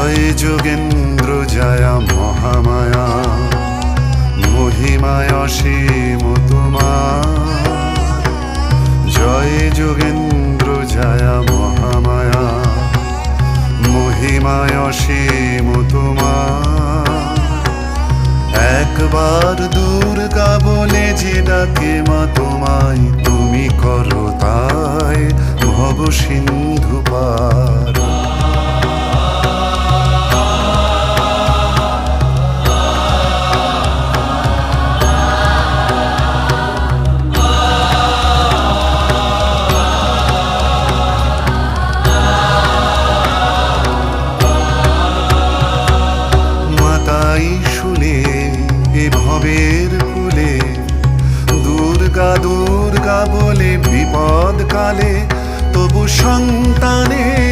জয় যোগেন্দ্র জয়া মহামায়া, মহিমায় অসীম তোমার। জয় যোগেন্দ্র জয়া মহামায়া, মহিমায় অসীম তোমার। একবার দুর্গা বলে যে ডাকে মা তোমায়, তুমি করো তাই ভব সিন্ধু পার। মাতাই শুনে এ ভবের কুলে, দুর্গা দুর্গা বলে বিপদ কালে, তবু সন্তানের